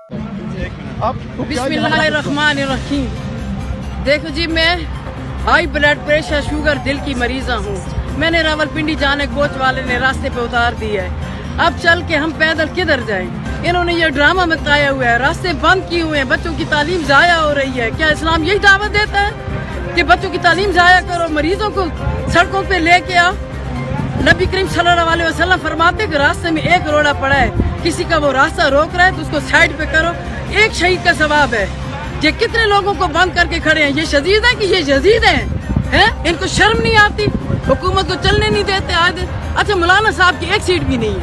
बिस्मिल्लाहिर्रहमानिर्रहीम। देखो जी, मैं हाई ब्लड प्रेशर, शुगर, दिल की मरीजा हूँ। मैंने रावलपिंडी जाने कोच वाले ने रास्ते पे उतार दिया है। अब चल के हम पैदल किधर जाएं? इन्होंने ये ड्रामा मचाया हुआ है, रास्ते बंद किए हुए हैं, बच्चों की तालीम जाया हो रही है। क्या इस्लाम यही दावत देता है कि बच्चों की तालीम जाया करो, मरीजों को सड़कों पे लेके आओ? नबी करीम सल्लल्लाहु अलैहि वसल्लम फरमाते कि रास्ते में एक रोड़ा पड़ा है, किसी का वो रास्ता रोक रहा है तो उसको साइड पे करो, एक शहीद का सवाब है। ये कितने लोगों को बंद करके खड़े हैं? ये शदीद है कि ये जदीद हैं? इनको शर्म नहीं आती? हुकूमत को चलने नहीं देते आज। अच्छा, मौलाना साहब की एक सीट भी नहीं है।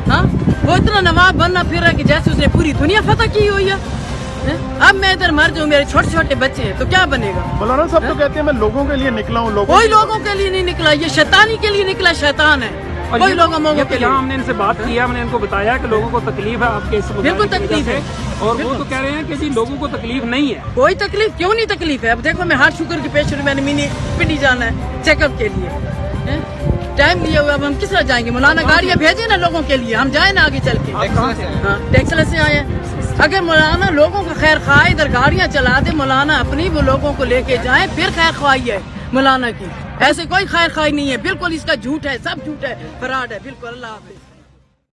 हाँ, वो इतना नवाब बनना फिर रहा है कि जैसे उसने पूरी दुनिया फतह की हुई है। अब मैं इधर मर जाऊं, मेरे छोटे छोटे बच्चे हैं, तो क्या बनेगा? मौलाना साहब तो कहते हैं मैं लोगों के लिए निकला हूँ। कोई लोगों के लिए नहीं निकला, ये शैतानी के लिए निकला, शैतान है। कोई लोगों के लिए। हमने इनसे बात की, हमने इनको बताया कि लोगों को तकलीफ है आपके इस बिल्कुल तकलीफ है, और वो तो कह रहे हैं कि जी लोगों को तकलीफ नहीं है। कोई तकलीफ क्यों नहीं तकलीफ है? अब देखो, मैं हार्ट शुगर की पेशेंट, मैंने मिनी पिंडी जाना है चेकअप के लिए, टाइम लिया हुआ। अब हम किस तरह जाएंगे? मौलाना गाड़ियाँ भेजे ना लोगों के लिए, हम जाए ना आगे चल के। हाँ, टेक्सला से आए हैं। अगर मौलाना लोगों का खैर ख्वाह इधर गाड़ियाँ चला दे, मौलाना अपनी वो लोगों को लेके जाए, फिर खैर ख्वाही है मौलाना की। ऐसे कोई खैर ख्वाही नहीं है, बिल्कुल इसका झूठ है, सब झूठ है, फराड है, बिल्कुल। अल्लाह हाफिज।